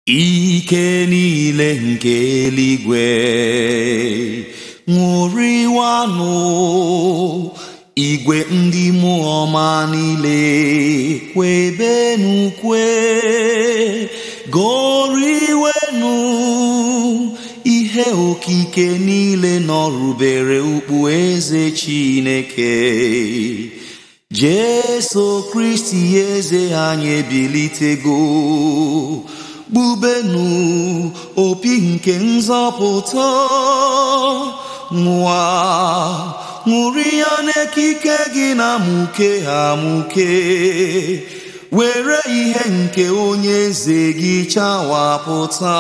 Ike niile nke eluigwe ṅụrịwanụ, igwe ndị mmụọ ọma niile kwebenu ukwe, gọriwenụ ihe okike niile nọrubere ukpu eze Chineke. Jesu Kristi eze anyị ebilitego, gbubenu opi nke nzọpụta, ṅụrịa n'ekike gị na muke amuke, were ihe nke onye eze gị chawapụta.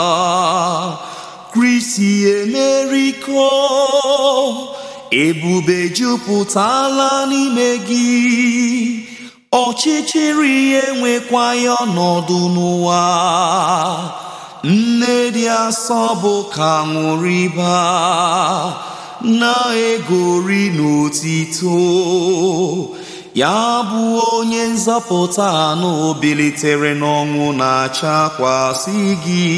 Kristi emeriko, ebube jupụtala n'ime gị, ọchịchịrị enwekwaghị ọnọdụ n'ụwa. Nne dị asọ bụ ka ṅụrịba, na-egori n'otito, ya bụ onye nzọpụta na o bilitere n'ọnwụ na-achakwasị gị.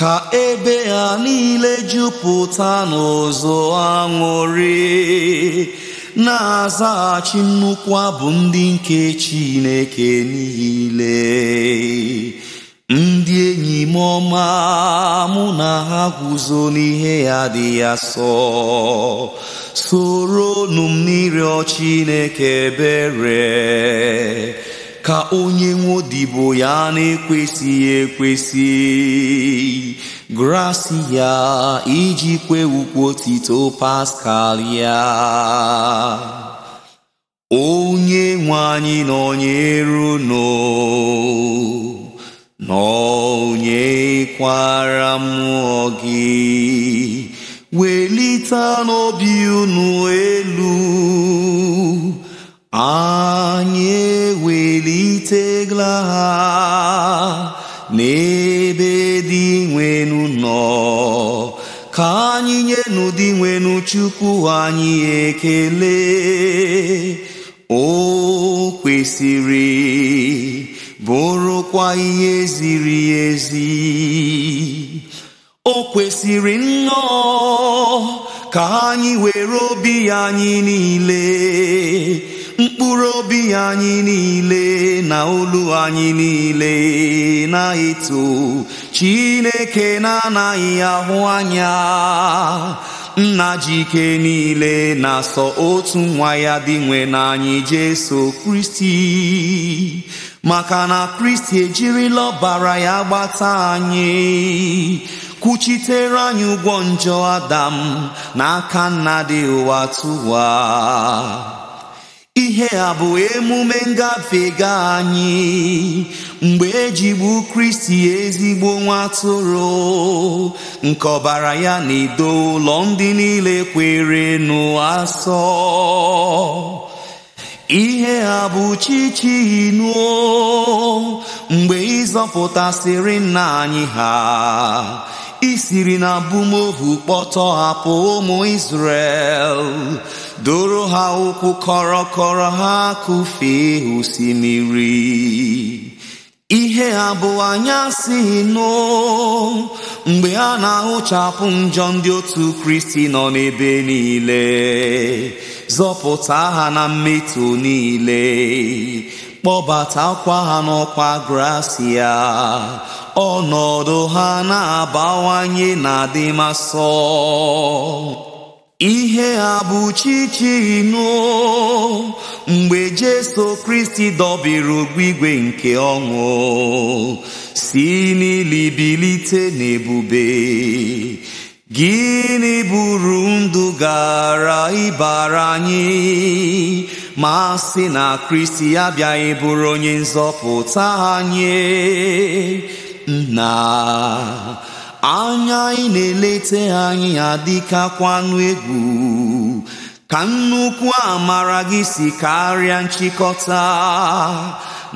Ka ebe ha niile jupụta n'ụzọ aṅụrị, na-azaghachi nnukwu abụ ndị nke Chineke niile. Ndị enyi m ọma, mụ na ha guzo n'ihe ya dị asọ, soronụ m n'ịrịọ Chineke ebere, ka onye nwe odibo ya na-ekwesịghị ekwesị, gracia iji kwe ukwu otito Paschal ya. Onye nwe anyị nọnyere nọnyekwara mmụọ gị, welite n'obi unu elu, anyị ewelitela ha n'ebe dị nwenu nọ, ka anyị nyenu dị nwenu Chukwu anyị ekele. O kwesịrị bụrụkwa ihe ziri ezi, o kwesịrị nnọọ ka anyị were obi anyị niile, mkpụrụ obi anyị niile na olu anyị niile na-eto Chineke na-anaghị ahụ anya. Nna jike niile na-asọ otu nwa ya dị nwe n'anyị Jesu Kristi, maka na Kristi ejirila ọbara ya gbata anyị, kwuchitere anyị ụgwọ njọ Adam n'aka nna dị ụwa tụwa. Ihe a bụ emume ngafega anyị, mgbe ejigbu Kristi ezigbo nwa atụrụ, nke ọbara ya na-edo ụlọ ndị niile kwere n'asọ. Ihe a bụ chichinu, mgbe ịzọpụtasịrị nna anyị ha, isiri na abụmohu kpọtọhapụ ụmụ Izrel, doro ha ụkwụ kọrọkọrọ, ha kụfee osimiri. Ihe a bụ anyasị mgbe a na-ahụchapụ njọ ndị otu Kristi nọ n'ebe niile, zọpụta ha na mmetọ niile, kpọbatakwa ha n'ọkwa gracia, ọnọdụ ha na-abawanye na adịmasọ. Ihe a bụ chichinu, mgbe Jesu Kristi dọbiri ogwigwe nke ọṅụ, si n'ili bilite n'ebube. Gịnị bụrụ ndụ gara ịbara anyị, ma sị na Kristi abịaghị bụrụ onye nzọpụta anyị? Nna, anya ị na-elete anyị adịkakwanụ egwu, ka nnukwu amara gị si karịa nchịkọta.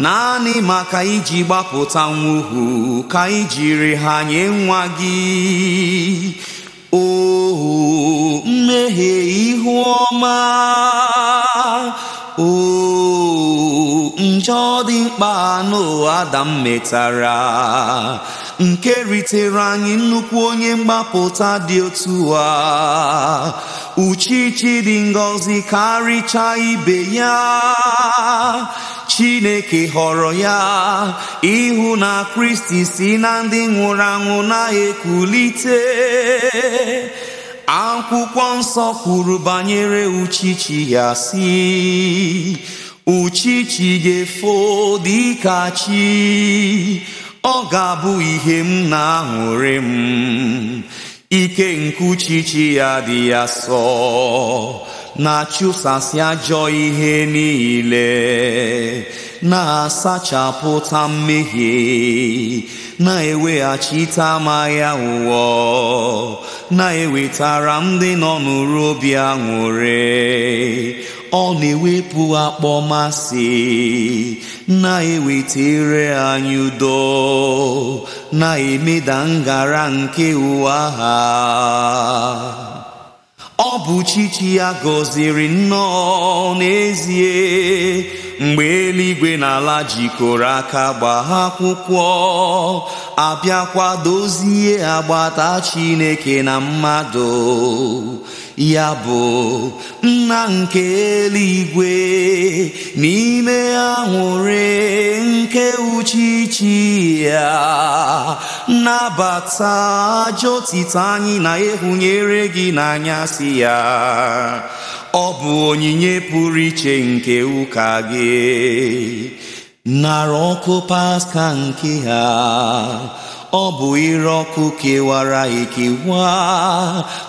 Naanị maka iji gbapụta nwuhu ka ijiri ha nye nwa gị. O mmehie ihu ọma, o njọ dị mkpa n'ụwa Adam metara, nke ritere anyị nnukwu onye mgbapụta dị otu a. Uchichi dị ngọzi karịchaa ibe ya, Chineke họrọ ya ịhụ na Kristi si na ndị nwụrụ anwụ na-ekulite. Akwụkwọ nsọ kwuru banyere uchichi ya sị, uchichi ga-efo dịka chi, ọ ga-abụ ihe m na-aṅụrị m. Ike nke uchichi ya dị ya sọ, na-achụsasị ajọ ihe niile, na-asachapụta mmehie, na-eweghachite amaghị aghụghọ, na-ewetara ndị nọ n'ụrọobi aṅụrị. Ọ na-ewepụ akpọmasị, na-ewetere anyị udo, na-emeda ngara nke ụwa ha. Ọ bụ chichi ya gọziri nnọọ n'ezie, mgbe eluigwe na ala jikọrọ aka gbaa akwụkwọ, abịakwa dozie agbata Chineke na mmadụ. Ya bụ nna nke eluigwe n'ime aṅụrị nke uchichi ya, nabata ajọ otito anyị na ịhụnyere gị n'anyasị ya. Ọ bụ onyinye pụrụ iche nke ụka gị, nara ọkụ Paska nke ha. Ọ bụ ire ọkụ kewara ekewa,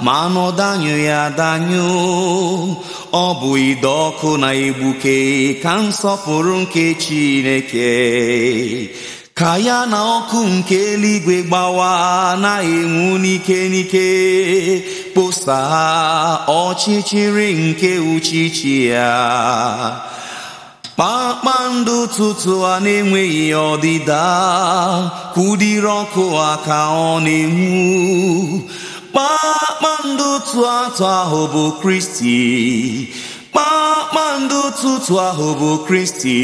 ma nọdanyụ ya danyụ. Ọ bụ ide ọkụ na-egbuke ka nsọpụrụ nke Chineke, ka ya na ọkụ nke eluigwe gbawa na-enwu n'ike n'ike, kposa ọchịchịrị nke uchichi ya. Kpakpando ụtụtụ a na-enweghị ọdịda, kụdiri ọkụ a ka ọ na-enwu. Kpakpando ụtụtụ ahụ bụ Kristi, kpakpando ụtụtụ ahụ bụ Kristi,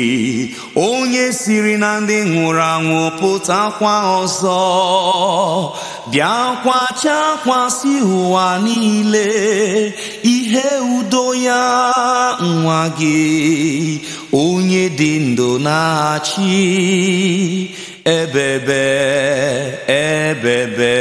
onye siri na ndị nwụrụ anwụ pụtakwa ọzọ, bịakwa chakwasị ụwa niile ihe udo ya. Nwa gị onye dị ndụ na-achị ebebe ebebe.